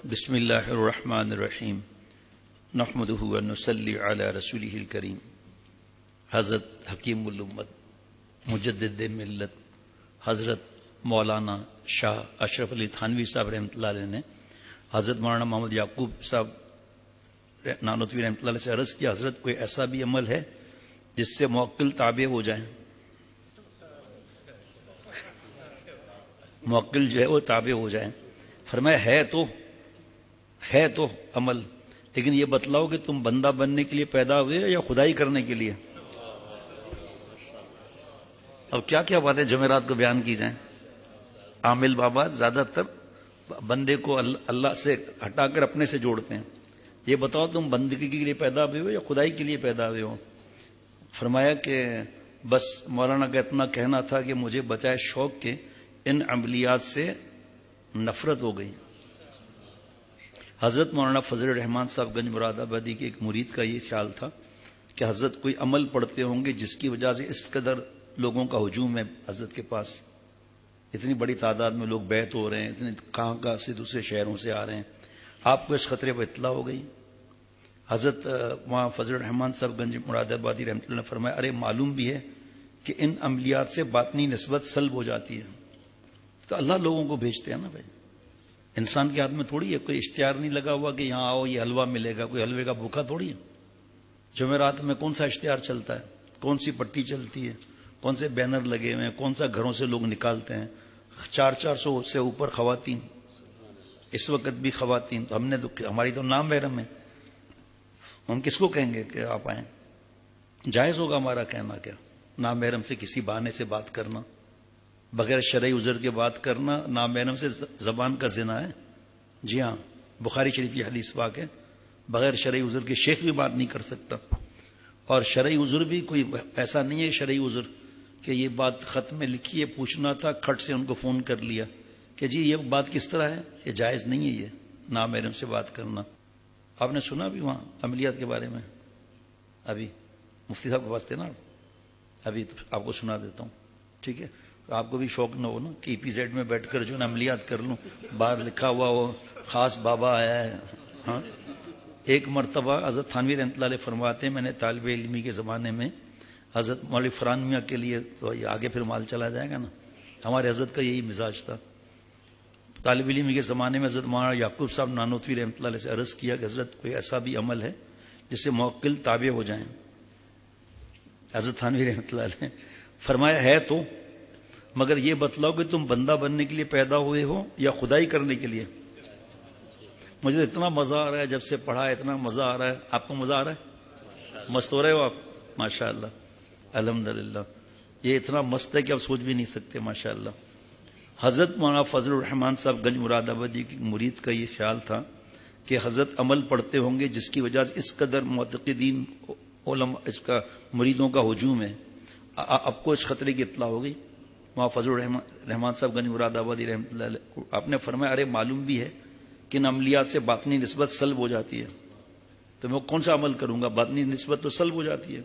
بسم اللہ الرحمن الرحیم نحمدہ ونصلی علی رسولہ الکریم۔ حضرت حکیم الامت مجدد ملت حضرت مولانا شاہ اشرف علی تھانوی صاحب رحمۃ اللہ علیہ نے حضرت مولانا محمد یعقوب صاحب نانوتوی رحمۃ اللہ علیہ سے عرض کیا، حضرت کوئی ایسا بھی عمل ہے جس سے موکل تابع ہو جائیں؟ موکل جو ہے وہ تابع ہو جائیں۔ فرمایا ہے تو عمل، لیکن یہ بتلاؤ کہ تم بندہ بننے کے لیے پیدا ہوئے یا خدائی کرنے کے لیے؟ اب کیا کیا باتیں جمعرات کو بیان کی جائیں۔ عامل بابا زیادہ تر بندے کو اللہ سے ہٹا کر اپنے سے جوڑتے ہیں۔ یہ بتاؤ تم بندگی کے لیے پیدا ہوئے ہو یا خدائی کے لیے پیدا ہوئے ہو؟ فرمایا کہ بس مولانا کا اتنا کہنا تھا کہ مجھے بچائے شوق کے ان عملیات سے نفرت ہو گئی۔ حضرت مولانا فضل الرحمان صاحب گنج مراد آبادی کے ایک مرید کا یہ خیال تھا کہ حضرت کوئی عمل پڑھتے ہوں گے جس کی وجہ سے اس قدر لوگوں کا ہجوم ہے حضرت کے پاس، اتنی بڑی تعداد میں لوگ بیعت ہو رہے ہیں، اتنے کہاں سے دوسرے شہروں سے آ رہے ہیں، آپ کو اس خطرے پر اطلاع ہو گئی؟ حضرت مولانا فضل الرحمان صاحب گنج مراد آبادی رحمۃ اللہ نے فرمایا، ارے معلوم بھی ہے کہ ان عملیات سے باطنی نسبت سلب ہو جاتی ہے، تو اللہ لوگوں کو بھیجتے ہیں نا بھائی، انسان کے ہاتھ میں تھوڑی ہے، کوئی اشتہار نہیں لگا ہوا کہ یہاں آؤ یہ حلوہ ملے گا، کوئی حلوے کا بھوکا تھوڑی ہے۔ جمعرات میں کون سا اشتہار چلتا ہے، کون سی پٹی چلتی ہے، کون سے بینر لگے ہوئے ہیں، کون سا گھروں سے لوگ نکالتے ہیں، 400 سے اوپر خواتین، اس وقت بھی خواتین، تو ہماری تو نام محرم ہے، ہم کس کو کہیں گے کہ آپ آئیں؟ جائز ہوگا ہمارا کہنا کیا؟ نام محرم سے کسی بہانے سے بات کرنا، بغیر شرعی عذر کے بات کرنا نام محرم سے زبان کا زنا ہے۔ جی ہاں، بخاری شریف کی حدیث پاک ہے، بغیر شرعی عذر کے شیخ بھی بات نہیں کر سکتا، اور شرعی عذر بھی کوئی ایسا نہیں ہے شرعی عذر کہ یہ بات خط میں لکھی ہے، پوچھنا تھا کھٹ سے ان کو فون کر لیا کہ جی یہ بات کس طرح ہے، یہ جائز نہیں ہے، یہ نام محرم سے بات کرنا۔ آپ نے سنا بھی وہاں عملیات کے بارے میں، ابھی مفتی صاحب کے پاس تھے نا، ابھی تو آپ کو سنا دیتا ہوں، ٹھیک ہے؟ آپ کو بھی شوق نہ ہو نا کہ پی زیڈ میں بیٹھ کر جو نا عملیات کر لوں، باہر لکھا ہوا وہ خاص بابا آیا ہے۔ ہاں، ایک مرتبہ حضرت تھانوی رحمۃ اللہ علیہ فرماتے ہیں، میں نے طالب علمی کے زمانے میں حضرت مولوی فرحان میاں کے لیے، تو آگے پھر مال چلا جائے گا نا، ہمارے حضرت کا یہی مزاج تھا۔ طالب علمی کے زمانے میں حضرت مولانا یعقوب صاحب نانوتوی رحمۃ اللہ علیہ سے عرض کیا کہ حضرت کوئی ایسا بھی عمل ہے جس سے موکل تابع ہو جائیں؟ حضرت تھانوی رحمۃ اللہ علیہ فرمایا، ہے تو، مگر یہ بتلاؤ کہ تم بندہ بننے کے لیے پیدا ہوئے ہو یا خدائی کرنے کے لیے؟ مجھے اتنا مزہ آ رہا ہے جب سے پڑھا ہے، اتنا مزہ آ رہا ہے۔ آپ کو مزہ آ رہا ہے؟ مست ہو رہے ہو آپ؟ ماشاء اللہ، الحمدللہ، یہ اتنا مست ہے کہ آپ سوچ بھی نہیں سکتے، ماشاء اللہ۔ حضرت مولانا فضل الرحمان صاحب گنج مراد آبادی کی مرید کا یہ خیال تھا کہ حضرت عمل پڑھتے ہوں گے جس کی وجہ سے اس قدر معتقدین علماء اس کا مریدوں کا ہجوم ہے، آپ کو اس خطرے کی اطلاع ہو گئی؟ مولانا فضل الرحمان صاحب گنج مراد آبادی رحمۃ اللہ علیہ آپ نے فرمایا، ارے معلوم بھی ہے کہ ان عملیات سے باطنی نسبت سلب ہو جاتی ہے، تو میں کون سا عمل کروں گا؟ باطنی نسبت تو سلب ہو جاتی ہے،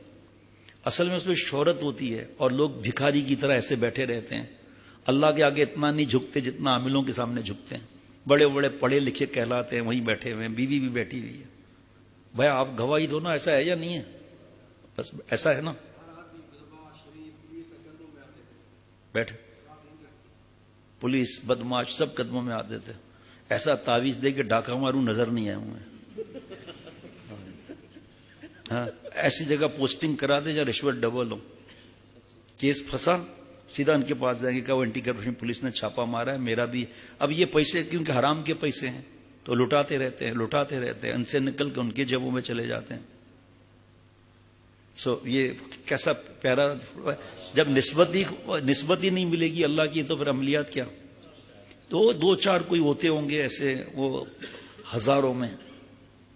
اصل میں اس میں شہرت ہوتی ہے، اور لوگ بھکاری کی طرح ایسے بیٹھے رہتے ہیں، اللہ کے آگے اتنا نہیں جھکتے جتنا عاملوں کے سامنے جھکتے ہیں، بڑے بڑے پڑھے لکھے کہلاتے ہیں، وہیں بیٹھے ہوئے ہیں، بیوی بھی بیٹھی ہوئی ہے۔ بھائی آپ گواہی دو نا، ایسا ہے یا نہیں ہے؟ بس ایسا ہے نا، بیٹھے پولیس بدماش سب قدموں میں آتے تھے، ایسا تعویذ دے کے ڈاکہ ماروں نظر نہیں آئے ہوئے، ہاں ایسی جگہ پوسٹنگ کرا دے جہاں رشوت ڈبل ہو، کیس پھنسا سیدھا ان کے پاس جائیں گے کہ وہ اینٹی کرپشن پولیس نے چھاپا مارا ہے، میرا بھی۔ اب یہ پیسے کیونکہ حرام کے پیسے ہیں تو لٹاتے رہتے ہیں، ان سے نکل کے ان کے جیبوں میں چلے جاتے ہیں۔ یہ کیسا پیارا، جب نسبت ہی نہیں ملے گی اللہ کی، تو پھر عملیات کیا؟ تو 2-4 کوئی ہوتے ہوں گے ایسے، وہ ہزاروں میں،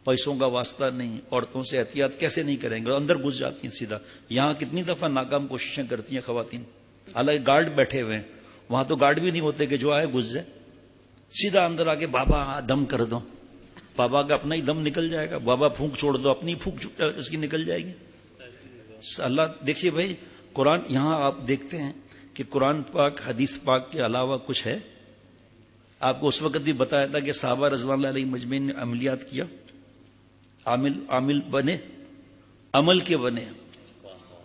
پیسوں کا واسطہ نہیں، عورتوں سے احتیاط کیسے نہیں کریں گے، اندر گھس جاتی ہیں سیدھا۔ یہاں کتنی دفعہ ناکام کوششیں کرتی ہیں خواتین، حالانکہ گارڈ بیٹھے ہوئے ہیں، وہاں تو گارڈ بھی نہیں ہوتے کہ جو آئے گھس جائے، سیدھا اندر آ کے بابا دم کر دو، بابا کا اپنا ہی دم نکل جائے گا، بابا پھونک چھوڑ دو، اپنی پھونک اس کی نکل جائے گی۔ اللہ دیکھیے بھائی، قرآن یہاں آپ دیکھتے ہیں کہ قرآن پاک حدیث پاک کے علاوہ کچھ ہے؟ آپ کو اس وقت بھی بتایا تھا کہ صحابہ رضوان اللہ علیہ مجمعین نے عملیات کیا، عامل بنے، عمل کے بنے،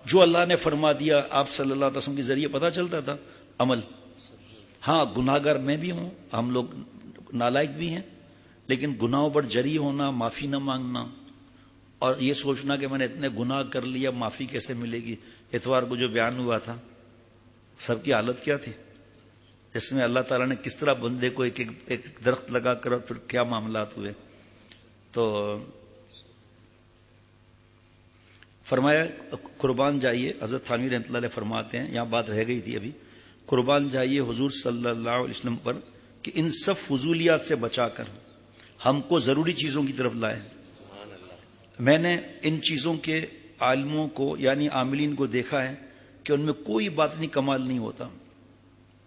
جو اللہ نے فرما دیا آپ صلی اللہ علیہ وسلم کے ذریعے پتہ چلتا تھا عمل۔ ہاں گناہگار میں بھی ہوں، ہم لوگ نالائق بھی ہیں، لیکن گناہوں پر جری ہونا، معافی نہ مانگنا اور یہ سوچنا کہ میں نے اتنے گناہ کر لیا معافی کیسے ملے گی۔ اتوار کو جو بیان ہوا تھا سب کی حالت کیا تھی، اس میں اللہ تعالیٰ نے کس طرح بندے کو ایک درخت لگا کر اور پھر کیا معاملات ہوئے۔ تو فرمایا قربان جائیے، حضرت تھانوی رحمۃ اللہ علیہ فرماتے ہیں، یہاں بات رہ گئی تھی ابھی، قربان جائیے حضور صلی اللہ علیہ وسلم پر کہ ان سب فضولیات سے بچا کر ہم کو ضروری چیزوں کی طرف لائے۔ میں نے ان چیزوں کے عالموں کو یعنی عاملین کو دیکھا ہے کہ ان میں کوئی باطنی کمال نہیں ہوتا،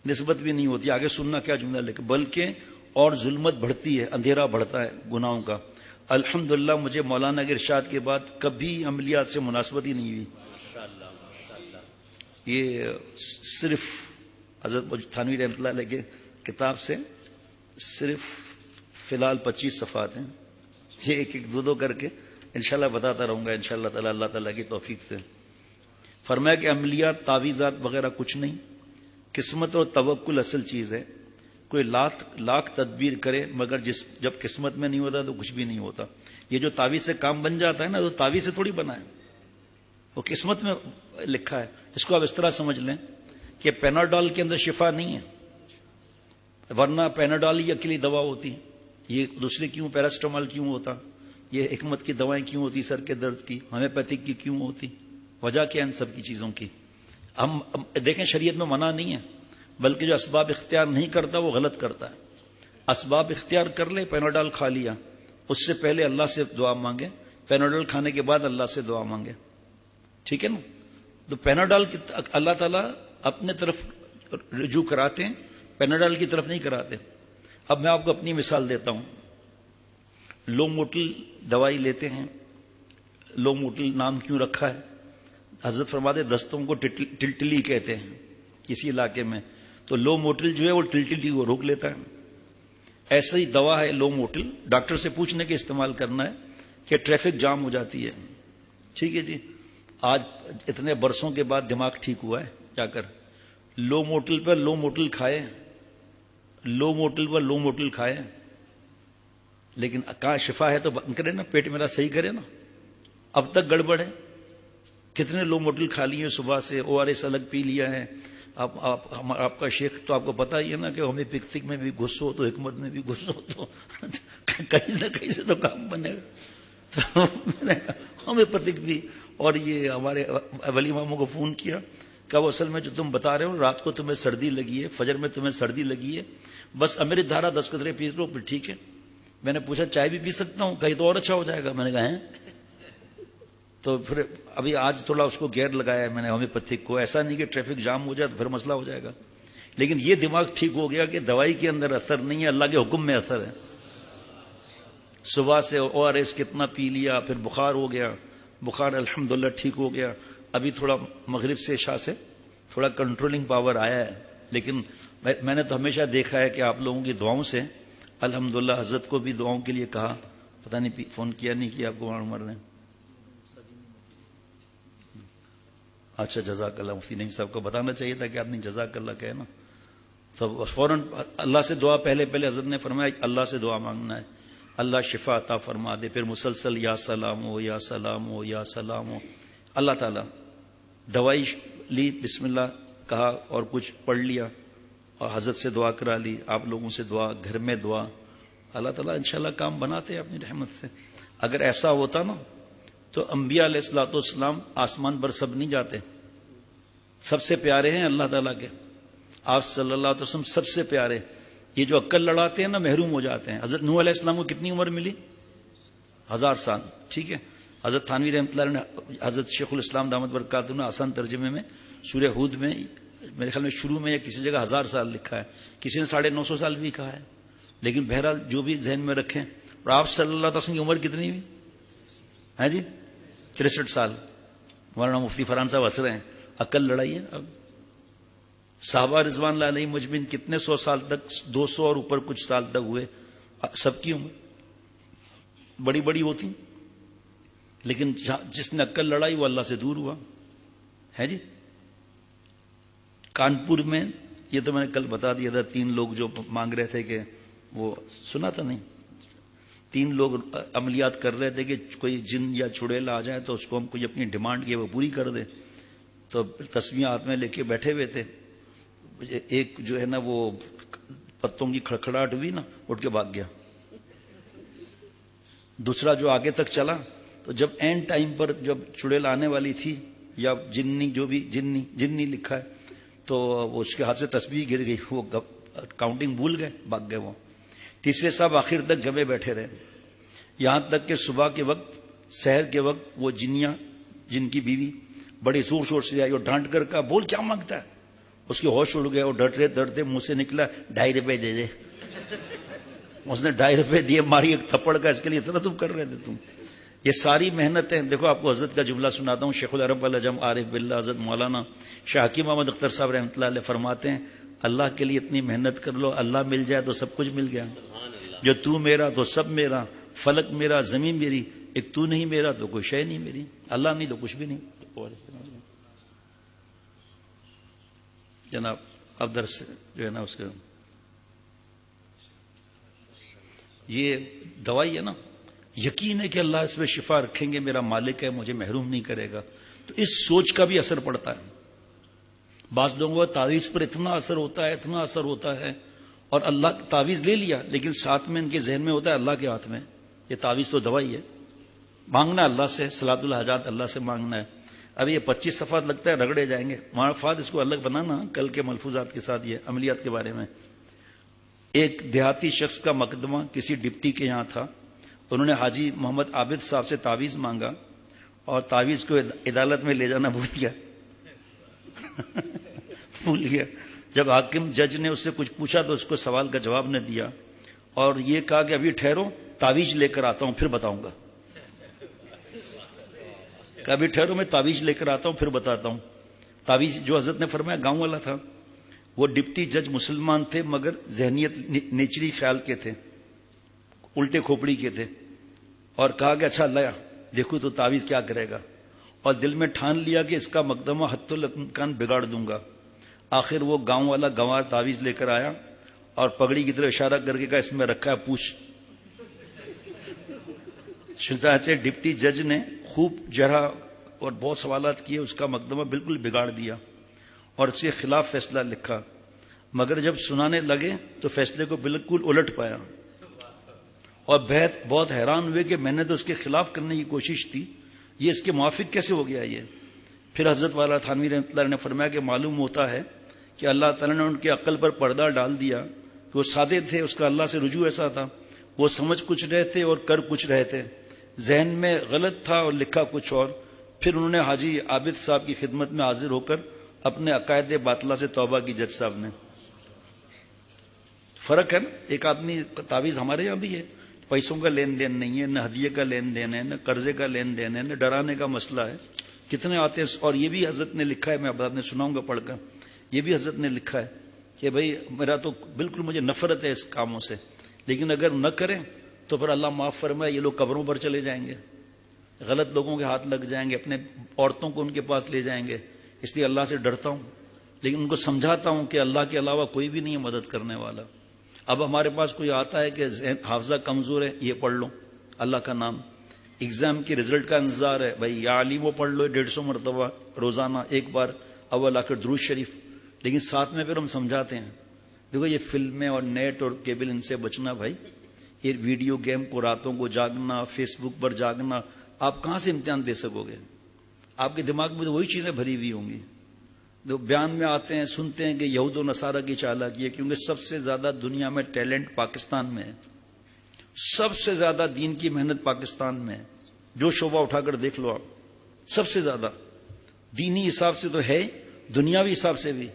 نسبت بھی نہیں ہوتی، آگے سننا کیا جملہ لے کے، بلکہ اور ظلمت بڑھتی ہے، اندھیرا بڑھتا ہے گناہوں کا۔ الحمدللہ مجھے مولانا کے ارشاد کے بعد کبھی عملیات سے مناسبت ہی نہیں ہوئی۔ یہ صرف حضرت تھانوی رحمۃ اللہ علیہ کے کتاب سے صرف فی الحال 25 صفحات ہیں، یہ ایک ایک دو کر کے انشاءاللہ بتاتا رہوں گا انشاءاللہ تعالی، اللہ تعالیٰ کی توفیق سے۔ فرمایا کہ عملیات تعویذات وغیرہ کچھ نہیں، قسمت اور توکل اصل چیز ہے۔ کوئی لاکھ تدبیر کرے مگر جب قسمت میں نہیں ہوتا تو کچھ بھی نہیں ہوتا۔ یہ جو تعویذ سے کام بن جاتا ہے نا، تو تعویذ سے تھوڑی بنا ہے، وہ قسمت میں لکھا ہے۔ اس کو آپ اس طرح سمجھ لیں کہ پیناڈول کے اندر شفا نہیں ہے، ورنہ پیناڈول ہی اکیلی دوا ہوتی ہے، یہ دوسرے کیوں پیراسٹامال کیوں ہوتا، یہ حکمت کی دوائیں کیوں ہوتی، سر کے درد کی، ہومیوپیتھک کی کیوں ہوتی، وجہ کیا ان سب کی چیزوں کی؟ ہم دیکھیں شریعت میں منع نہیں ہے، بلکہ جو اسباب اختیار نہیں کرتا وہ غلط کرتا ہے۔ اسباب اختیار کر لے، پیناڈول کھا لیا، اس سے پہلے اللہ سے دعا مانگے، پیناڈول کھانے کے بعد اللہ سے دعا مانگے، ٹھیک ہے نا؟ تو پیناڈول کی اللہ تعالیٰ اپنے طرف رجوع کراتے ہیں، پیناڈول کی طرف نہیں کراتے۔ اب میں آپ کو اپنی مثال دیتا ہوں۔ لو موٹل دوائی لیتے ہیں، لو موٹل نام کیوں رکھا ہے؟ حضرت فرماتے دستوں کو ٹلٹلی کہتے ہیں کسی علاقے میں، تو لو موٹل جو ہے وہ ٹلٹلی کو روک لیتا ہے۔ ایسا ہی دوا ہے لو موٹل، ڈاکٹر سے پوچھنے کے استعمال کرنا ہے کہ ٹریفک جام ہو جاتی ہے، ٹھیک ہے جی، آج اتنے برسوں کے بعد دماغ ٹھیک ہوا ہے، کیا کر لو موٹل پر لو موٹل کھائے، لو موٹل پر لو موٹل کھائے، لیکن کہاں شفا ہے تو بند کرے نا، پیٹ میرا صحیح کرے نا، اب تک گڑبڑ ہے۔ کتنے لو موٹل کھا لیے صبح سے، او آر ایس الگ پی لیا ہے۔ آپ کا شیخ تو آپ کو پتا ہی ہے نا کہ ہمیں پکتک میں بھی گھس ہو تو حکمت میں بھی گھس ہو تو کہیں نہ کہیں سے تو کام بنے گا۔ تو ہمیں پتک بھی، اور یہ ہمارے ولی ماموں کو فون کیا کہ وہ اصل میں جو تم بتا رہے ہو، رات کو تمہیں سردی لگی ہے، فجر میں تمہیں سردی لگی ہے، بس امرت دھارا 10 قطرے پی لو پھر ٹھیک ہے۔ میں نے پوچھا چائے بھی پی سکتا ہوں؟ کہیں تو اور اچھا ہو جائے گا۔ میں نے کہا ہیں، تو پھر ابھی آج تھوڑا اس کو گیئر لگایا ہے میں نے ہومیوپیتھک کو، ایسا نہیں کہ ٹریفک جام ہو جائے تو پھر مسئلہ ہو جائے گا، لیکن یہ دماغ ٹھیک ہو گیا کہ دوائی کے اندر اثر نہیں ہے، اللہ کے حکم میں اثر ہے۔ صبح سے او آر ایس کتنا پی لیا، پھر بخار ہو گیا، بخار الحمدللہ ٹھیک ہو گیا، ابھی تھوڑا مغرب سے عشاء سے تھوڑا کنٹرولنگ پاور آیا ہے، لیکن میں نے تو ہمیشہ دیکھا ہے کہ آپ لوگوں کی دعاؤں سے الحمدللہ، حضرت کو بھی دعاؤں کے لیے کہا، پتہ نہیں فون کیا نہیں کیا آپ کو عمر نے؟ اچھا جزاک اللہ، مفتی نعیم صاحب کو بتانا چاہیے تھا کہ آپ نے جزاک اللہ کہے نا، تو فوراً اللہ سے دعا، پہلے حضرت نے فرمایا اللہ سے دعا مانگنا ہے، اللہ شفا عطا فرما دے، پھر مسلسل یا سلام ہو یا سلام ہو یا سلام ہو۔ اللہ تعالیٰ دوائی لی، بسم اللہ کہا اور کچھ پڑھ لیا اور حضرت سے دعا کرا لی، آپ لوگوں سے دعا، گھر میں دعا، اللہ تعالیٰ انشاءاللہ کام بناتے ہیں اپنی رحمت سے۔ اگر ایسا ہوتا نا تو انبیاء علیہ الصلوۃ والسلام آسمان پر سب نہیں جاتے، سب سے پیارے ہیں اللہ تعالیٰ کے، آپ صلی اللہ علیہ وسلم سب سے پیارے۔ یہ جو عقل لڑاتے ہیں نا محروم ہو جاتے ہیں۔ حضرت نوح علیہ السلام کو کتنی عمر ملی؟ 1000 سال، ٹھیک ہے۔ حضرت تھانوی رحمۃ اللہ نے، حضرت شیخ الاسلام دامت برکاتہ نے آسان ترجمے میں سورہ ہود میں میرے خیال میں شروع میں یا کسی جگہ 1000 سال لکھا ہے، کسی نے 950 سال بھی کہا ہے، لیکن بہرحال جو بھی ذہن میں رکھیں۔ اور آپ صلی اللہ علیہ وسلم کی عمر کتنی ہوئی ہے جی؟ 63 سال۔ مولانا مفتی فرحان صاحب ہنس رہے ہیں، عقل لڑائی ہے اب صحابہ رضوان اللہ علیہم مجمعین کتنے 100 سال تک، 200 اور اوپر کچھ سال تک ہوئے، سب کی عمر بڑی بڑی ہوتی، لیکن جس نے عقل لڑائی وہ اللہ سے دور ہوا ہے جی۔ کانپور میں یہ تو میں نے کل بتا دیا تھا، 3 لوگ جو مانگ رہے تھے کہ وہ سنا تھا نہیں، 3 لوگ عملیات کر رہے تھے کہ کوئی جن یا چڑیل آ جائے تو اس کو ہم کوئی اپنی ڈیمانڈ کی وہ پوری کر دے، تو تسبیحیں ہاتھ میں لے کے بیٹھے ہوئے تھے۔ ایک جو ہے نا وہ پتوں کی کھڑکھڑاہٹ ہوئی نا، اٹھ کے بھاگ گیا۔ دوسرا جو آگے تک چلا تو جب اینڈ ٹائم پر جب چڑیل آنے والی تھی یا جنی، جو بھی جنی لکھا ہے، تو وہ اس کے ہاتھ سے تسبیح گر گئی، وہ کاؤنٹنگ بھول گئے، بھاگ گئے وہ۔ تیسرے صاحب آخر تک جمے بیٹھے رہے، یہاں تک کہ صبح کے وقت، سحر کے وقت وہ جنیاں، جن کی بیوی بڑے زور شور سے آئی اور ڈانٹ کر کہا بول کیا مانگتا ہے، اس کے ہوش اڑ گئے اور ڈرتے منہ سے نکلا 2.5 روپے دے دے۔ اس نے 2.5 روپے دیے، ماری ایک تھپڑ کا، اس کے لیے اتنا تم کر رہے تھے تم۔ یہ ساری محنتیں دیکھو، آپ کو حضرت کا جملہ سناتا ہوں، شیخ العرب العجم عارف باللہ حضرت مولانا شاہ حکیم محمد اختر صاحب رحمۃ اللہ علیہ فرماتے ہیں، اللہ کے لیے اتنی محنت کر لو، اللہ مل جائے تو سب کچھ مل گیا۔ جو تو میرا تو سب میرا، فلک میرا زمین میری، ایک تو نہیں میرا تو کوئی شے نہیں میری، اللہ نہیں تو کچھ بھی نہیں۔ جناب اب درس جو ہے نا اس کا یہ دوائی ہے نا، یقین ہے کہ اللہ اس میں شفا رکھیں گے، میرا مالک ہے، مجھے محروم نہیں کرے گا، تو اس سوچ کا بھی اثر پڑتا ہے۔ بعض لوگوں کا تعویذ پر اتنا اثر ہوتا ہے اور اللہ تعویذ لے لیا، لیکن ساتھ میں ان کے ذہن میں ہوتا ہے اللہ کے ہاتھ میں، یہ تعویذ تو دوائی ہے، مانگنا اللہ سے، صلاۃ الحاجات اللہ سے مانگنا ہے۔ اب یہ 25 صفحات لگتا ہے، رگڑے جائیں گے، معرفات اس کو الگ بنانا کل کے ملفوظات کے ساتھ، یہ عملیات کے بارے میں۔ ایک دیہاتی شخص کا مقدمہ کسی ڈپٹی کے یہاں تھا، انہوں نے حاجی محمد عابد صاحب سے تعویذ مانگا اور تعویذ کو عدالت میں لے جانا بھول گیا۔ جب حاکم جج نے اس سے کچھ پوچھا تو اس کو سوال کا جواب نہ دیا اور یہ کہا کہ ابھی ٹھہرو، تعویذ لے کر آتا ہوں پھر بتاؤں گا۔ کہ ابھی ٹھہرو، میں تعویذ لے کر آتا ہوں پھر بتاتا ہوں۔ تعویذ جو حضرت نے فرمایا گاؤں والا تھا، وہ ڈپٹی جج مسلمان تھے مگر ذہنیت نیچری خیال کے تھے، الٹے کھوپڑی کے تھے، اور کہا کہ اچھا اللہ دیکھو تو تعویذ کیا کرے گا، اور دل میں ٹھان لیا کہ اس کا مقدمہ حت الامکان بگاڑ دوں گا۔ آخر وہ گاؤں والا گنوار تعویذ لے کر آیا اور پگڑی کی طرف اشارہ کر کے کہا اس میں رکھا ہے پوچھ۔ چنانچہ ڈپٹی جج نے خوب جرح اور بہت سوالات کیے، اس کا مقدمہ بالکل بگاڑ دیا اور اس کے خلاف فیصلہ لکھا، مگر جب سنانے لگے تو فیصلے کو بالکل الٹ پایا اور بہت حیران ہوئے کہ میں نے تو اس کے خلاف کرنے کی کوشش تھی، یہ اس کے موافق کیسے ہو گیا یہ۔ پھر حضرت والا تھانوی رحمۃ اللہ نے فرمایا کہ معلوم ہوتا ہے کہ اللہ تعالیٰ نے ان کی عقل پر پردہ ڈال دیا کہ وہ سادے تھے، اس کا اللہ سے رجوع ایسا تھا، وہ سمجھ کچھ رہے تھے اور کر کچھ رہے تھے، ذہن میں غلط تھا اور لکھا کچھ اور۔ پھر انہوں نے حاجی عابد صاحب کی خدمت میں حاضر ہو کر اپنے عقائد باطلہ سے توبہ کی۔ جج صاحب نے فرق ہے نا، ایک آدمی تعویذ ہمارے یہاں بھی ہے، پیسوں کا لین دین نہیں ہے، نہ ہدیے کا لین دین ہے، نہ قرضے کا لین دین ہے، نہ ڈرانے کا مسئلہ ہے، کتنے آتے ہیں۔ اور یہ بھی حضرت نے لکھا ہے، میں آپ نے سناؤں گا پڑھ کر، یہ بھی حضرت نے لکھا ہے کہ بھئی میرا تو بالکل مجھے نفرت ہے اس کاموں سے، لیکن اگر نہ کریں تو پھر اللہ معاف فرمائے یہ لوگ قبروں پر چلے جائیں گے، غلط لوگوں کے ہاتھ لگ جائیں گے، اپنے عورتوں کو ان کے پاس لے جائیں گے، اس لیے اللہ سے ڈرتا ہوں، لیکن ان کو سمجھاتا ہوں کہ اللہ کے علاوہ کوئی بھی نہیں ہے مدد کرنے والا۔ اب ہمارے پاس کوئی آتا ہے کہ حافظہ کمزور ہے، یہ پڑھ لو اللہ کا نام، ایگزام کی رزلٹ کا انتظار ہے، بھائی یا علی وہ پڑھ لو 150 مرتبہ روزانہ، ایک بار اول آخر درود شریف، لیکن ساتھ میں پھر ہم سمجھاتے ہیں دیکھو یہ فلمیں اور نیٹ اور کیبل ان سے بچنا بھائی، یہ ویڈیو گیم کو راتوں کو جاگنا، فیس بک پر جاگنا، آپ کہاں سے امتحان دے سکو گے؟ آپ کے دماغ میں تو وہی چیزیں بھری ہوئی ہوں گی۔ جو بیان میں آتے ہیں سنتے ہیں کہ یہود و نصارہ کی چالاکی ہے، کیونکہ سب سے زیادہ دنیا میں ٹیلنٹ پاکستان میں ہے، سب سے زیادہ دین کی محنت پاکستان میں ہے، جو شعبہ اٹھا کر دیکھ لو آپ، سب سے زیادہ دینی حساب سے تو ہے، دنیاوی حساب سے بھی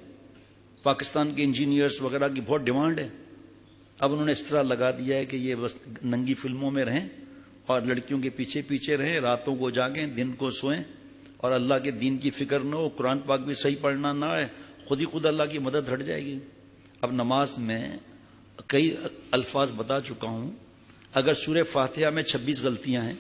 پاکستان کے انجینئرز وغیرہ کی بہت ڈیمانڈ ہے۔ اب انہوں نے اس طرح لگا دیا ہے کہ یہ بس ننگی فلموں میں رہیں اور لڑکیوں کے پیچھے پیچھے رہیں، راتوں کو جاگیں، دن کو سوئیں، اور اللہ کے دین کی فکر نہ ہو، قرآن پاک بھی صحیح پڑھنا نہ ہے، خود ہی خود اللہ کی مدد ہٹ جائے گی. اب نماز میں کئی الفاظ بتا چکا ہوں. اگر سورہ فاتحہ میں 26 غلطیاں ہیں،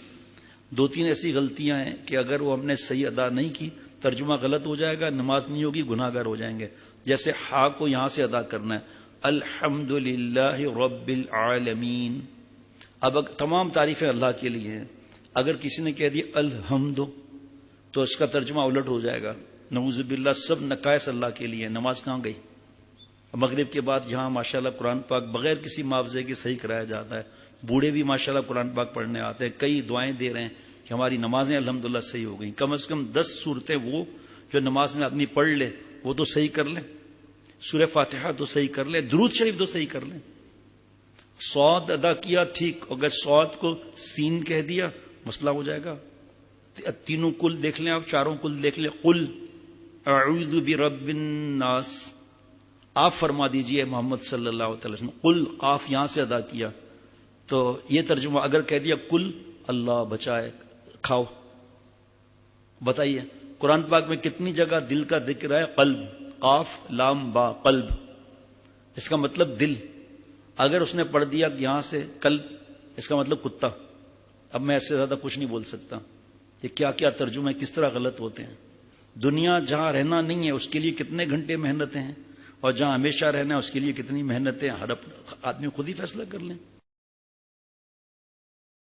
2-3 ایسی غلطیاں ہیں کہ اگر وہ ہم نے صحیح ادا نہیں کی ترجمہ غلط ہو جائے گا، نماز نہیں ہوگی، گناہ گار ہو جائیں گے. جیسے ہا کو یہاں سے ادا کرنا ہے، الحمدللہ رب العالمین. اب تمام تعریفیں اللہ کے لیے ہیں. اگر کسی نے کہہ دیا الحمد تو اس کا ترجمہ الٹ ہو جائے گا. نعوذ باللہ، سب نقائص اللہ کے لیے. نماز کہاں گئی؟ مغرب کے بعد یہاں ماشاءاللہ قرآن پاک بغیر کسی معاوضے کے صحیح کرایا جاتا ہے. بوڑھے بھی ماشاءاللہ قرآن پاک پڑھنے آتے ہیں. کئی دعائیں دے رہے ہیں کہ ہماری نمازیں الحمدللہ صحیح ہو گئیں. کم از کم 10 صورتیں وہ جو نماز میں آدمی پڑھ لے وہ تو صحیح کر لیں. سورہ فاتحہ تو صحیح کر لیں، درود شریف تو صحیح کر لیں. صاد ادا کیا ٹھیک، اگر صاد کو سین کہہ دیا مسئلہ ہو جائے گا. تینوں کل دیکھ لیں آپ، چاروں کل دیکھ لیں. قل اعوذ برب الناس، آپ فرما دیجئے محمد صلی اللہ علیہ وسلم. قل، قاف یہاں سے ادا کیا تو یہ ترجمہ. اگر کہہ دیا کل، اللہ بچائے، کھاؤ. بتائیے قرآن پاک میں کتنی جگہ دل کا ذکر ہے؟ قلب، قاف لام با، قلب، اس کا مطلب دل. اگر اس نے پڑھ دیا یہاں سے قلب، اس کا مطلب کتا. اب میں اس سے زیادہ کچھ نہیں بول سکتا. یہ کیا کیا ترجمے کس طرح غلط ہوتے ہیں. دنیا جہاں رہنا نہیں ہے اس کے لیے کتنے گھنٹے محنتیں ہیں، اور جہاں ہمیشہ رہنا ہے اس کے لیے کتنی محنتیں. ہر آدمی خود ہی فیصلہ کر لیں.